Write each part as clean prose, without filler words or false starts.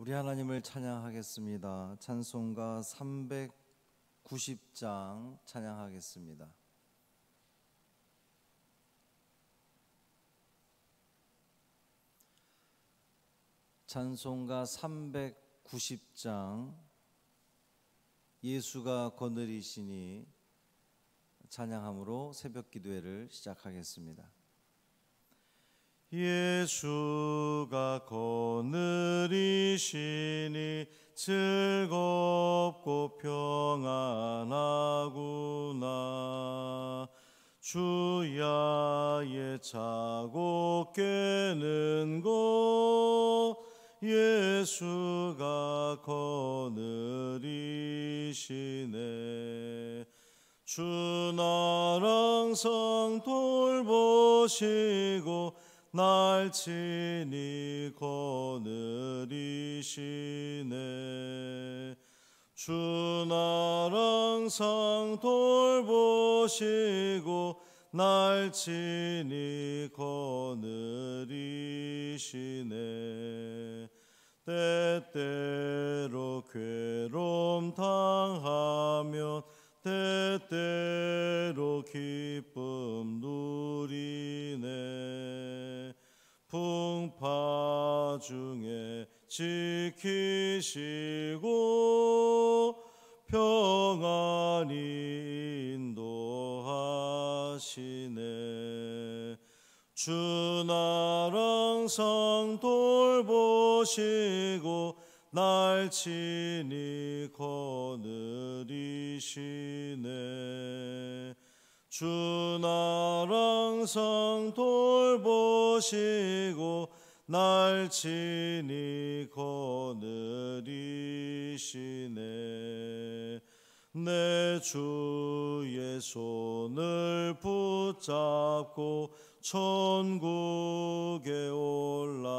우리 하나님을 찬양하겠습니다. 찬송가 390장 찬양하겠습니다. 찬송가 390장 예수가 거느리시니 찬양함으로 새벽 기도회를 시작하겠습니다. 예수가 거느리시니 즐겁고 평안하구나. 주야의 자고 깨는 곳 예수가 거느리시네. 주 나랑 상 돌보시고 날 친히 거느리시네. 주 나랑 상 돌보시고 날 친히 거느리시네. 때때로 괴로움 당하면 때때로 기쁨 누리네. 풍파 중에 지키시고 평안히 인도하시네. 주 나랑 상 돌보시고 날 친히 거느리시네. 주 나랑 상 돌보시고 날 친히 거느리시네. 내 주의 손을 붙잡고 천국에 올라가겠네.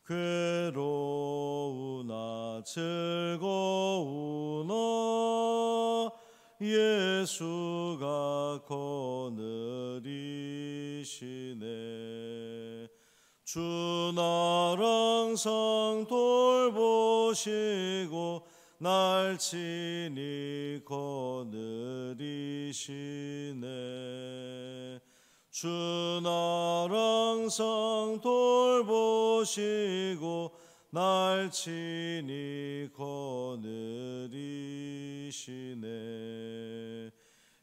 괴로우나 즐거우나 예수가 거느리시네. 주 나랑 상 돌보시고 날 친히 거느리시네. 주 나랑 상 돌보시고 날 친히 거느리시네.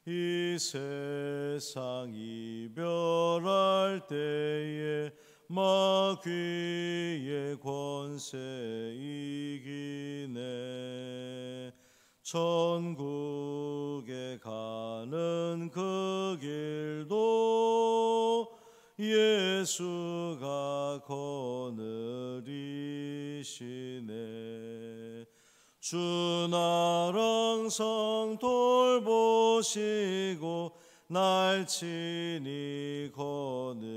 이 세상 이별할 때에 마귀의 권세 이기네. 천국에 가는 그 길도 예수가 거느리시네. 주 나랑 상 돌보시고 날 친히 거느리시네.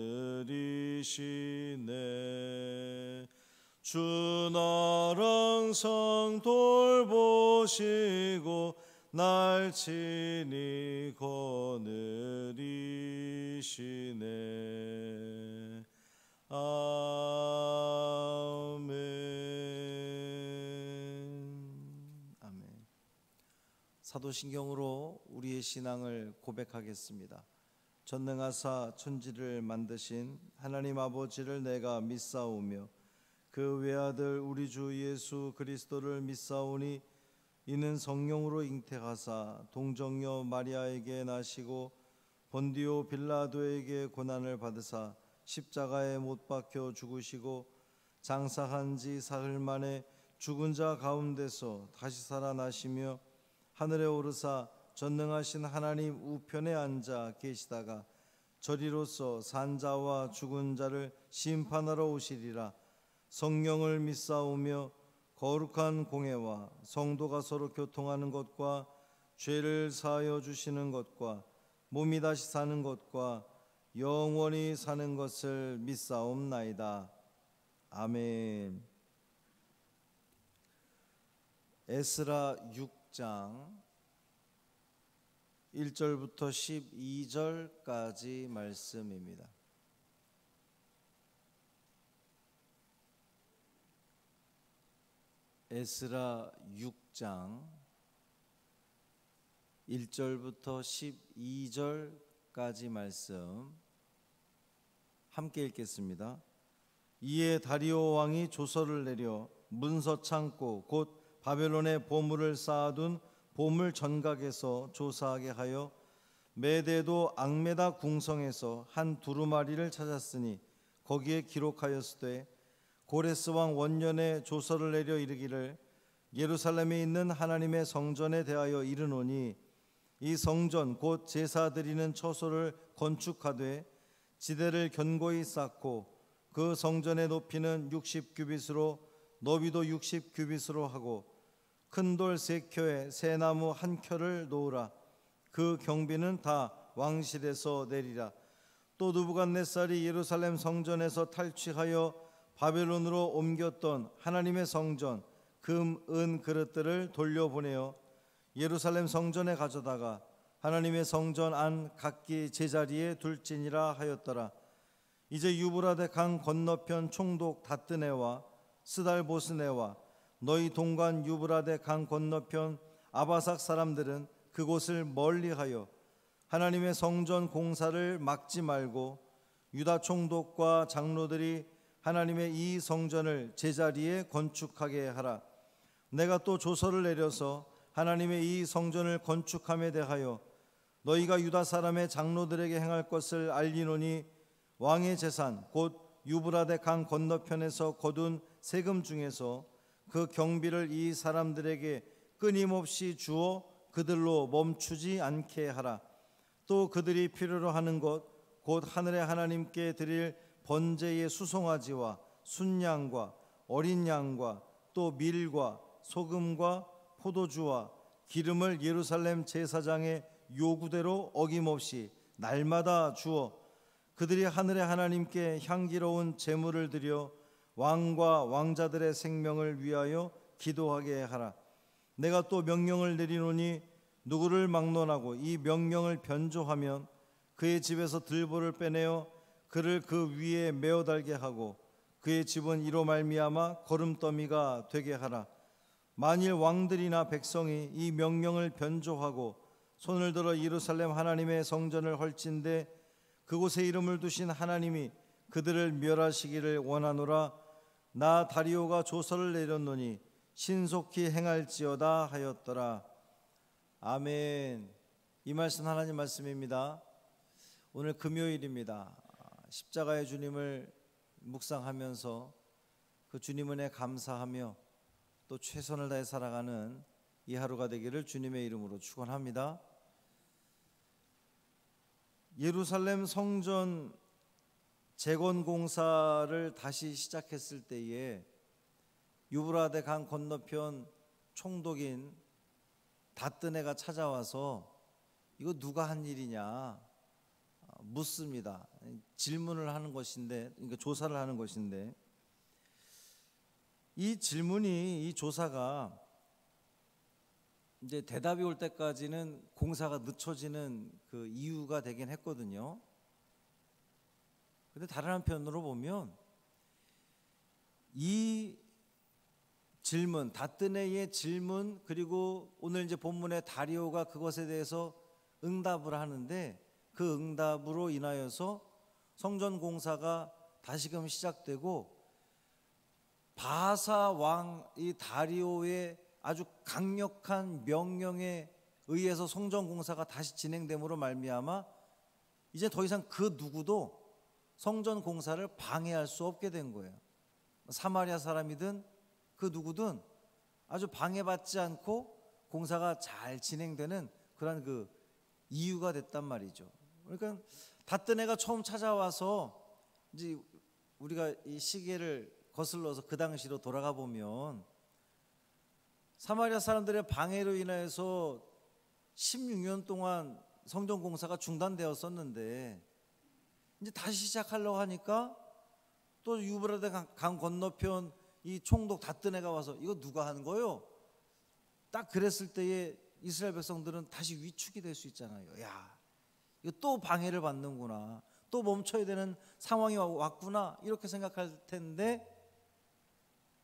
주 나랑 상 돌보시고 날 친히 거느리시네. 아멘. 아멘. 사도신경으로 우리의 신앙을 고백하겠습니다. 전능하사 천지를 만드신 하나님 아버지를 내가 믿사오며 그 외아들 우리 주 예수 그리스도를 믿사오니 이는 성령으로 잉태하사 동정녀 마리아에게 나시고 본디오 빌라도에게 고난을 받으사 십자가에 못 박혀 죽으시고 장사한 지 사흘 만에 죽은 자 가운데서 다시 살아나시며 하늘에 오르사 전능하신 하나님 우편에 앉아 계시다가 저리로서 산 자와 죽은 자를 심판하러 오시리라. 성령을 믿사오며 거룩한 공회와 성도가 서로 교통하는 것과 죄를 사하여 주시는 것과 몸이 다시 사는 것과 영원히 사는 것을 믿사옵나이다. 아멘. 에스라 6장 1절부터 12절까지 말씀입니다. 에스라 6장 1절부터 12절까지 말씀 함께 읽겠습니다. 이에 다리오 왕이 조서를 내려 문서 창고 곧 바벨론에 보물을 쌓아둔 보물 전각에서 조사하게 하여 메대도 앙메다 궁성에서 한 두루마리를 찾았으니 거기에 기록하였으되 고레스 왕 원년에 조서를 내려 이르기를 예루살렘에 있는 하나님의 성전에 대하여 이르노니 이 성전 곧 제사 드리는 처소를 건축하되 지대를 견고히 쌓고 그 성전의 높이는 60규빗으로 너비도 60규빗으로 하고 큰 돌 3켜에 새 나무 1켜를 놓으라. 그 경비는 다 왕실에서 내리라. 또 느부갓네살이 예루살렘 성전에서 탈취하여 바벨론으로 옮겼던 하나님의 성전 금, 은 그릇들을 돌려보내어 예루살렘 성전에 가져다가 하나님의 성전 안 각기 제자리에 둘지니라 하였더라. 이제 유브라데 강 건너편 총독 다뜨네와 스달보스네와 너희 동관 유브라데 강 건너편 아바삭 사람들은 그곳을 멀리하여 하나님의 성전 공사를 막지 말고 유다 총독과 장로들이 하나님의 이 성전을 제자리에 건축하게 하라. 내가 또 조서를 내려서 하나님의 이 성전을 건축함에 대하여 너희가 유다 사람의 장로들에게 행할 것을 알리노니 왕의 재산 곧 유브라데 강 건너편에서 거둔 세금 중에서 그 경비를 이 사람들에게 끊임없이 주어 그들로 멈추지 않게 하라. 또 그들이 필요로 하는 것 곧 하늘의 하나님께 드릴 번제의 수송아지와 순양과 어린 양과 또 밀과 소금과 포도주와 기름을 예루살렘 제사장의 요구대로 어김없이 날마다 주어 그들이 하늘의 하나님께 향기로운 제물을 드려 왕과 왕자들의 생명을 위하여 기도하게 하라. 내가 또 명령을 내리노니 누구를 막론하고 이 명령을 변조하면 그의 집에서 들보를 빼내어 그를 그 위에 메어 달게 하고 그의 집은 이로 말미암아 거름더미가 되게 하라. 만일 왕들이나 백성이 이 명령을 변조하고 손을 들어 예루살렘 하나님의 성전을 헐진대 그곳에 이름을 두신 하나님이 그들을 멸하시기를 원하노라. 나 다리오가 조서를 내렸노니 신속히 행할지어다 하였더라. 아멘. 이 말씀 하나님 말씀입니다. 오늘 금요일입니다. 십자가의 주님을 묵상하면서 그 주님 은혜 감사하며 또 최선을 다해 살아가는 이 하루가 되기를 주님의 이름으로 축원합니다. 예루살렘 성전 재건 공사를 다시 시작했을 때에 유브라데 강 건너편 총독인 다뜨네가 찾아와서 이거 누가 한 일이냐 묻습니다. 질문을 하는 것인데, 그러니까 조사를 하는 것인데, 이 질문이 이 조사가 이제 대답이 올 때까지는 공사가 늦춰지는 그 이유가 되긴 했거든요. 근데 다른 한편으로 보면 이 질문, 다뜨네의 질문, 그리고 오늘 이제 본문의 다리오가 그것에 대해서 응답을 하는데 그 응답으로 인하여서 성전 공사가 다시금 시작되고 바사 왕 이 다리오의 아주 강력한 명령에 의해서 성전 공사가 다시 진행됨으로 말미암아 이제 더 이상 그 누구도 성전 공사를 방해할 수 없게 된 거예요. 사마리아 사람이든 그 누구든 아주 방해받지 않고 공사가 잘 진행되는 그런 그 이유가 됐단 말이죠. 그러니까 다뜨네가 처음 찾아와서 이제 우리가 이 시계를 거슬러서 그 당시로 돌아가 보면 사마리아 사람들의 방해로 인해서 16년 동안 성전 공사가 중단되었었는데 이제 다시 시작하려고 하니까 또 유브라데 강 건너편 이 총독 다뜨네가 와서 이거 누가 하는 거요? 딱 그랬을 때에 이스라엘 백성들은 다시 위축이 될 수 있잖아요. 야, 이거 또 방해를 받는구나, 또 멈춰야 되는 상황이 왔구나, 이렇게 생각할 텐데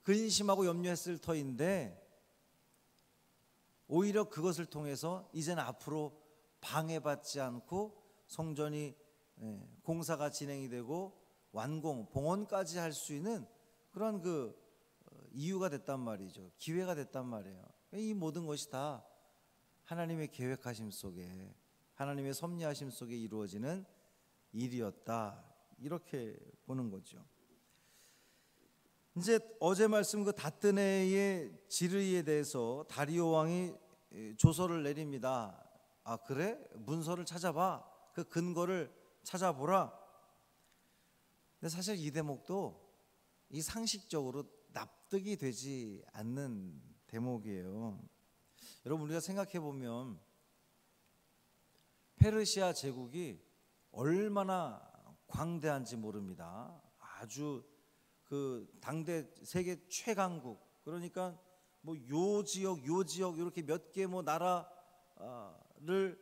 근심하고 염려했을 터인데 오히려 그것을 통해서 이제는 앞으로 방해받지 않고 성전이 공사가 진행이 되고 완공, 봉헌까지 할 수 있는 그런 그 이유가 됐단 말이죠. 기회가 됐단 말이에요. 이 모든 것이 다 하나님의 계획하심 속에, 하나님의 섭리하심 속에 이루어지는 일이었다, 이렇게 보는 거죠. 이제 어제 말씀 그 다뜨네의 지르이에 대해서 다리오 왕이 조서를 내립니다. 아 그래? 문서를 찾아봐. 그 근거를 찾아보라. 근데 사실 이 대목도 이 상식적으로 납득이 되지 않는 대목이에요. 여러분, 우리가 생각해 보면 페르시아 제국이 얼마나 광대한지 모릅니다. 아주 그 당대 세계 최강국, 그러니까 뭐 요 지역 이렇게 몇 개 뭐 나라를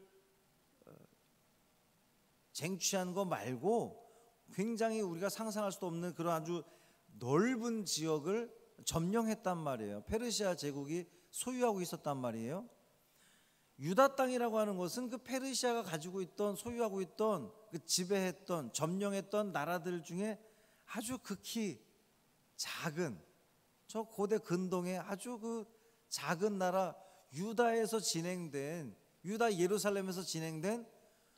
쟁취한 거 말고 굉장히 우리가 상상할 수도 없는 그런 아주 넓은 지역을 점령했단 말이에요. 페르시아 제국이 소유하고 있었단 말이에요. 유다 땅이라고 하는 것은 그 페르시아가 가지고 있던, 소유하고 있던, 그 지배했던, 점령했던 나라들 중에 아주 극히 작은, 저 고대 근동의 아주 그 작은 나라 유다에서 진행된, 유다 예루살렘에서 진행된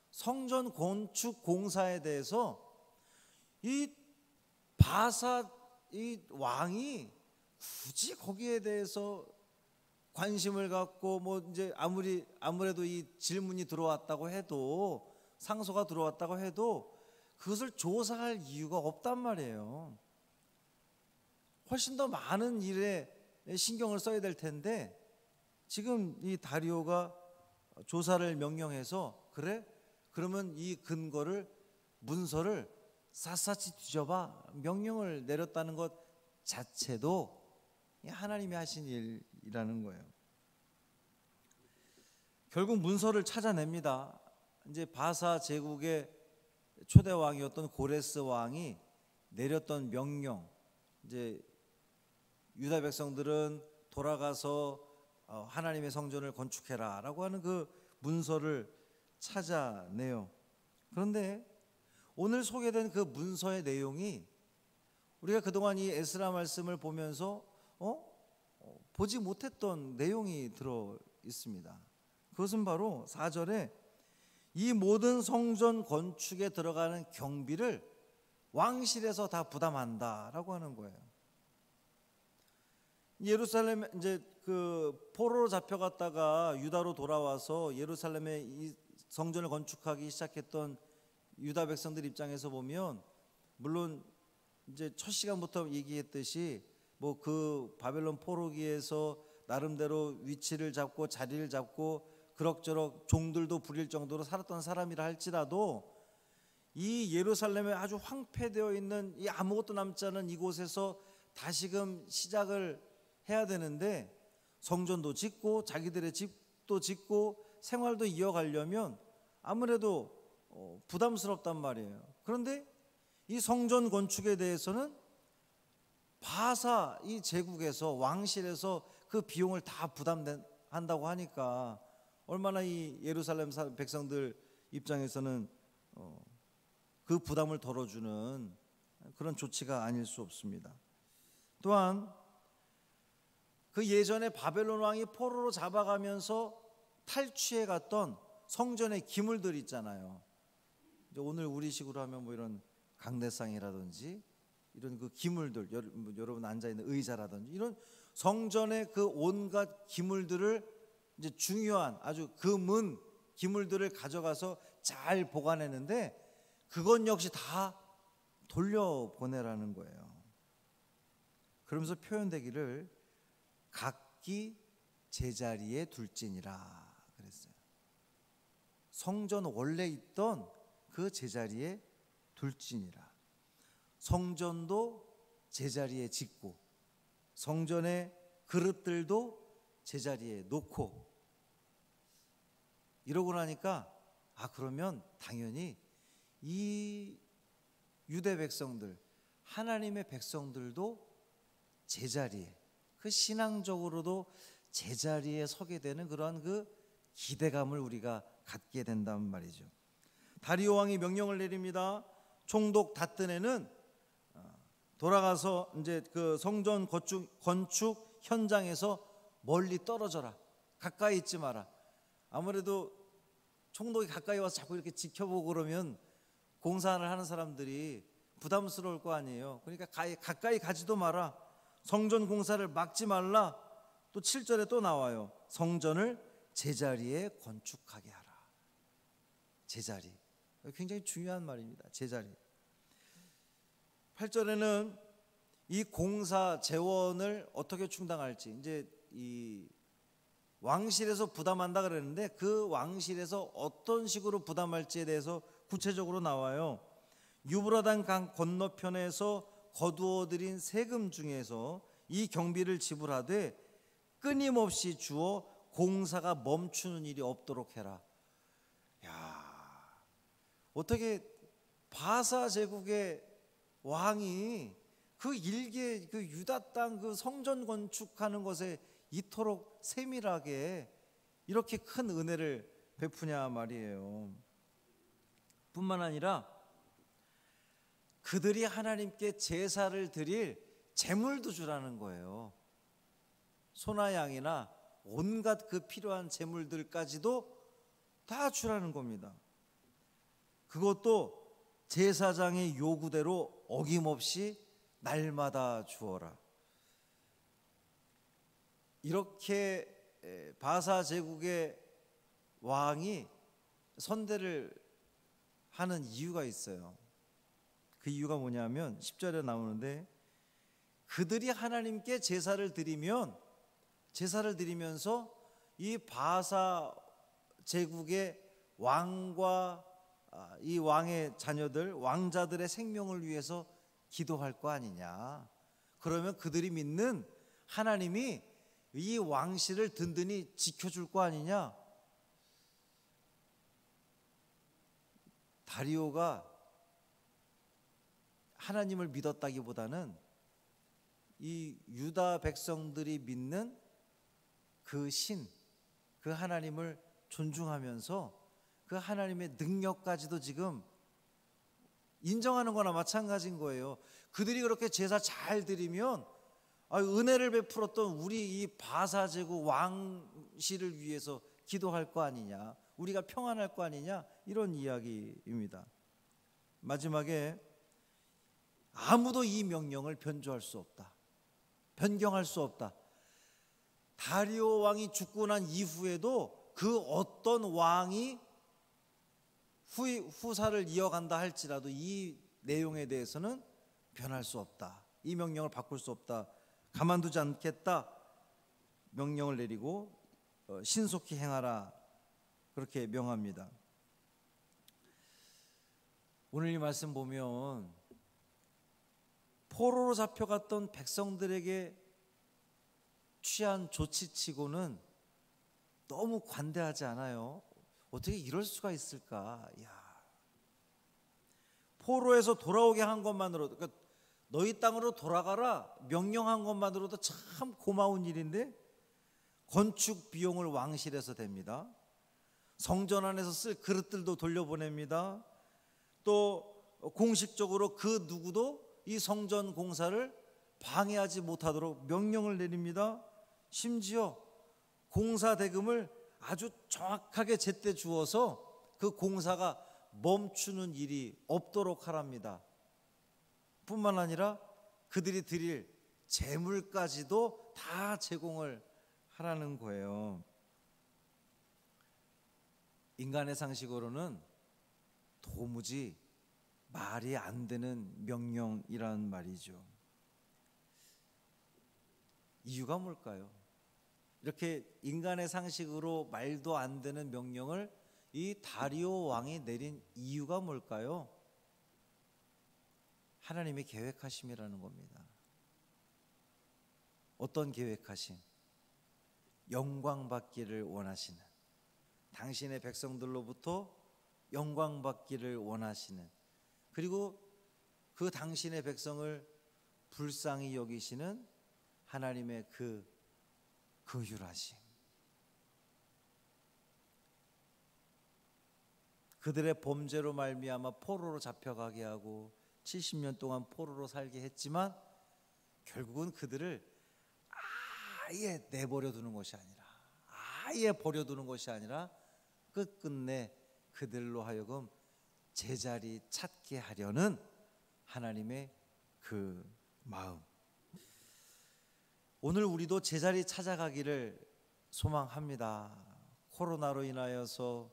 성전 건축 공사에 대해서 이 바사 이 왕이 굳이 거기에 대해서 관심을 갖고 뭐 이제 아무래도 이 질문이 들어왔다고 해도, 상소가 들어왔다고 해도 그것을 조사할 이유가 없단 말이에요. 훨씬 더 많은 일에 신경을 써야 될 텐데 지금 이 다리오가 조사를 명령해서 그래? 그러면 이 근거를, 문서를 샅샅이 뒤져봐, 명령을 내렸다는 것 자체도 하나님이 하신 일이라는 거예요. 결국 문서를 찾아냅니다. 이제 바사 제국의 초대 왕이었던 고레스 왕이 내렸던 명령, 이제 유다 백성들은 돌아가서 하나님의 성전을 건축해라라고 하는 그 문서를 찾아내요. 그런데 오늘 소개된 그 문서의 내용이 우리가 그동안 이 에스라 말씀을 보면서 보지 못했던 내용이 들어 있습니다. 그것은 바로 4절에 이 모든 성전 건축에 들어가는 경비를 왕실에서 다 부담한다라고 하는 거예요. 예루살렘 이제 그 포로로 잡혀갔다가 유다로 돌아와서 예루살렘에 이 성전을 건축하기 시작했던 유다 백성들 입장에서 보면, 물론 이제 첫 시간부터 얘기했듯이 뭐 그 바벨론 포로기에서 나름대로 위치를 잡고 자리를 잡고 그럭저럭 종들도 부릴 정도로 살았던 사람이라 할지라도 이 예루살렘에 아주 황폐되어 있는 이 아무것도 남지 않은 이곳에서 다시금 시작을 해야 되는데, 성전도 짓고 자기들의 집도 짓고 생활도 이어가려면 아무래도 부담스럽단 말이에요. 그런데 이 성전 건축에 대해서는 바사 이 제국에서, 왕실에서 그 비용을 다 부담한다고 하니까 얼마나 이 예루살렘 백성들 입장에서는 그 부담을 덜어주는 그런 조치가 아닐 수 없습니다. 또한 그 예전에 바벨론 왕이 포로로 잡아가면서 탈취해 갔던 성전의 기물들 있잖아요. 오늘 우리식으로 하면 뭐 이런 강대상이라든지 이런 그 기물들, 여러분 앉아 있는 의자라든지 이런 성전의 그 온갖 기물들을 이제 중요한 아주 금은 기물들을 가져가서 잘 보관했는데 그것 역시 다 돌려보내라는 거예요. 그러면서 표현되기를 각기 제자리에 둘지니라 그랬어요. 성전 원래 있던 그 제자리에 둘지니라. 성전도 제자리에 짓고 성전의 그릇들도 제자리에 놓고, 이러고 나니까 그러면 당연히 이 유대 백성들, 하나님의 백성들도 제자리에, 그 신앙적으로도 제자리에 서게 되는 그러한 그 기대감을 우리가 갖게 된단 말이죠. 다리오 왕이 명령을 내립니다. 총독 다뜨네는 돌아가서 이제 그 성전 건축 현장에서 멀리 떨어져라, 가까이 있지 마라. 아무래도 총독이 가까이 와서 자꾸 이렇게 지켜보고 그러면 공사를 하는 사람들이 부담스러울 거 아니에요. 그러니까 가까이 가지도 마라. 성전 공사를 막지 말라. 또 7절에 또 나와요. 성전을 제자리에 건축하게 하라. 제자리, 굉장히 중요한 말입니다. 제자리. 8절에는 이 공사 재원을 어떻게 충당할지, 이제 이 왕실에서 부담한다 그랬는데 그 왕실에서 어떤 식으로 부담할지에 대해서 구체적으로 나와요. 유브라단 강 건너편에서 거두어들인 세금 중에서 이 경비를 지불하되 끊임없이 주어 공사가 멈추는 일이 없도록 해라. 야, 어떻게 바사 제국의 왕이 그 일개 그 유다 땅 그 성전 건축하는 것에 이토록 세밀하게 이렇게 큰 은혜를 베푸냐 말이에요. 뿐만 아니라 그들이 하나님께 제사를 드릴 제물도 주라는 거예요. 소나 양이나 온갖 그 필요한 제물들까지도 다 주라는 겁니다. 그것도 제사장의 요구대로 어김없이 날마다 주어라. 이렇게 바사 제국의 왕이 선대를 하는 이유가 있어요. 그 이유가 뭐냐면 10절에 나오는데, 그들이 하나님께 제사를 드리면서 이 바사 제국의 왕과 이 왕의 자녀들, 왕자들의 생명을 위해서 기도할 거 아니냐. 그러면 그들이 믿는 하나님이 이 왕실을 든든히 지켜줄 거 아니냐. 다리오가 하나님을 믿었다기보다는 이 유다 백성들이 믿는 그 신, 그 하나님을 존중하면서 그 하나님의 능력까지도 지금 인정하는 거나 마찬가지인 거예요. 그들이 그렇게 제사 잘 드리면 은혜를 베풀었던 우리 이 바사 제국 왕실을 위해서 기도할 거 아니냐, 우리가 평안할 거 아니냐, 이런 이야기입니다. 마지막에 아무도 이 명령을 변조할 수 없다, 변경할 수 없다. 다리오 왕이 죽고 난 이후에도 그 어떤 왕이 후사를 이어간다 할지라도 이 내용에 대해서는 변할 수 없다, 이 명령을 바꿀 수 없다, 가만두지 않겠다 명령을 내리고 신속히 행하라, 그렇게 명합니다. 오늘 이 말씀 보면 포로로 잡혀갔던 백성들에게 취한 조치치고는 너무 관대하지 않아요? 어떻게 이럴 수가 있을까? 포로에서 돌아오게 한 것만으로도, 그러니까 너희 땅으로 돌아가라 명령한 것만으로도 참 고마운 일인데, 건축 비용을 왕실에서 댑니다. 성전 안에서 쓸 그릇들도 돌려보냅니다. 또 공식적으로 그 누구도 이 성전 공사를 방해하지 못하도록 명령을 내립니다. 심지어 공사 대금을 아주 정확하게 제때 주어서 그 공사가 멈추는 일이 없도록 하랍니다. 뿐만 아니라 그들이 드릴 재물까지도 다 제공을 하라는 거예요. 인간의 상식으로는 도무지 말이 안 되는 명령이란 말이죠. 이유가 뭘까요? 이렇게 인간의 상식으로 말도 안 되는 명령을 이 다리오 왕이 내린 이유가 뭘까요? 하나님의 계획하심이라는 겁니다. 어떤 계획하심? 영광 받기를 원하시는, 당신의 백성들로부터 영광 받기를 원하시는, 그리고 그 당신의 백성을 불쌍히 여기시는 하나님의 그 긍휼하심, 그들의 범죄로 말미암아 포로로 잡혀가게 하고 70년 동안 포로로 살게 했지만 결국은 그들을 아예 내버려 두는 것이 아니라, 아예 버려두는 것이 아니라 끝끝내 그들로 하여금 제자리 찾게 하려는 하나님의 그 마음. 오늘 우리도 제자리 찾아가기를 소망합니다. 코로나로 인하여서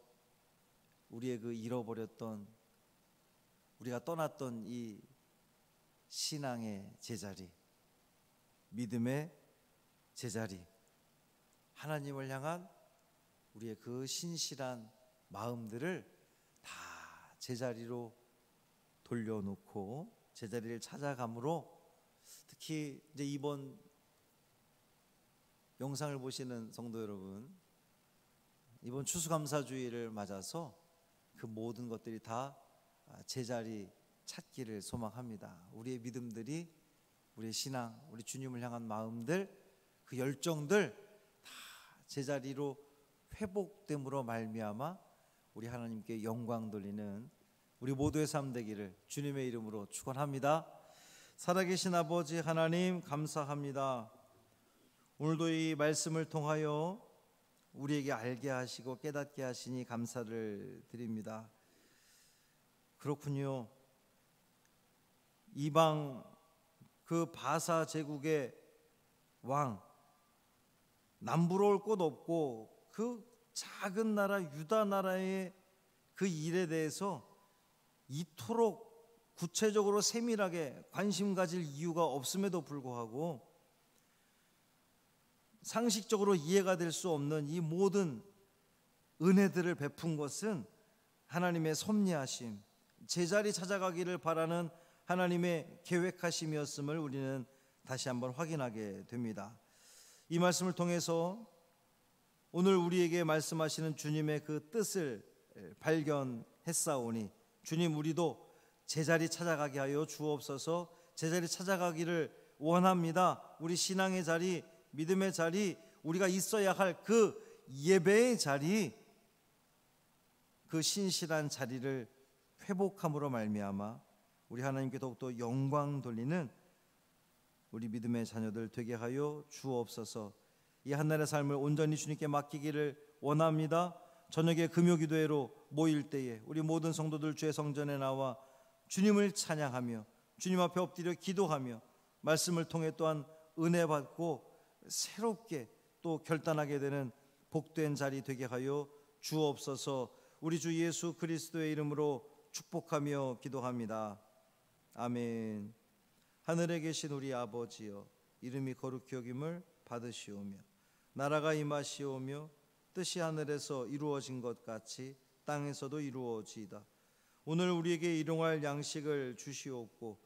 우리의 그 잃어버렸던, 우리가 떠났던 이 신앙의 제자리, 믿음의 제자리, 하나님을 향한 우리의 그 신실한 마음들을 다 제자리로 돌려놓고 제자리를 찾아감으로, 특히 이제 이번 영상을 보시는 성도 여러분, 이번 추수감사주의를 맞아서 그 모든 것들이 다 제자리 찾기를 소망합니다. 우리의 믿음들이, 우리의 신앙, 우리 주님을 향한 마음들, 그 열정들 다 제자리로 회복됨으로 말미암아 우리 하나님께 영광 돌리는 우리 모두의 삶 되기를 주님의 이름으로 축원합니다. 살아계신 아버지 하나님, 감사합니다. 오늘도 이 말씀을 통하여 우리에게 알게 하시고 깨닫게 하시니 감사를 드립니다. 그렇군요. 이방 그 바사 제국의 왕, 남부러울 곳 없고 그 작은 나라 유다 나라의 그 일에 대해서 이토록 구체적으로 세밀하게 관심 가질 이유가 없음에도 불구하고 상식적으로 이해가 될 수 없는 이 모든 은혜들을 베푼 것은 하나님의 섭리하심, 제자리 찾아가기를 바라는 하나님의 계획하심이었음을 우리는 다시 한번 확인하게 됩니다. 이 말씀을 통해서 오늘 우리에게 말씀하시는 주님의 그 뜻을 발견했사오니 주님, 우리도 제자리 찾아가게 하여 주옵소서. 제자리 찾아가기를 원합니다. 우리 신앙의 자리, 믿음의 자리, 우리가 있어야 할 그 예배의 자리, 그 신실한 자리를 회복함으로 말미암아 우리 하나님께 더욱더 영광 돌리는 우리 믿음의 자녀들 되게 하여 주옵소서. 이 한날의 삶을 온전히 주님께 맡기기를 원합니다. 저녁에 금요기도회로 모일 때에 우리 모든 성도들 주의 성전에 나와 주님을 찬양하며 주님 앞에 엎드려 기도하며 말씀을 통해 또한 은혜 받고 새롭게 또 결단하게 되는 복된 자리 되게 하여 주옵소서. 우리 주 예수 그리스도의 이름으로 축복하며 기도합니다. 아멘. 하늘에 계신 우리 아버지여, 이름이 거룩히 여김을 받으시오며 나라가 임하시오며 뜻이 하늘에서 이루어진 것 같이 땅에서도 이루어지이다. 오늘 우리에게 일용할 양식을 주시옵고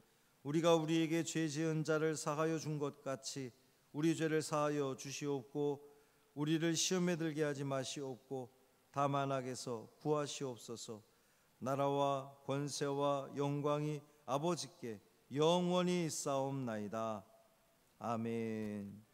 우리가 우리에게 죄 지은 자를 사하여 준 것 같이 우리 죄를 사하여 주시옵고 우리를 시험에 들게 하지 마시옵고 다만 악에서 구하시옵소서. 나라와 권세와 영광이 아버지께 영원히 있사옵나이다. 아멘.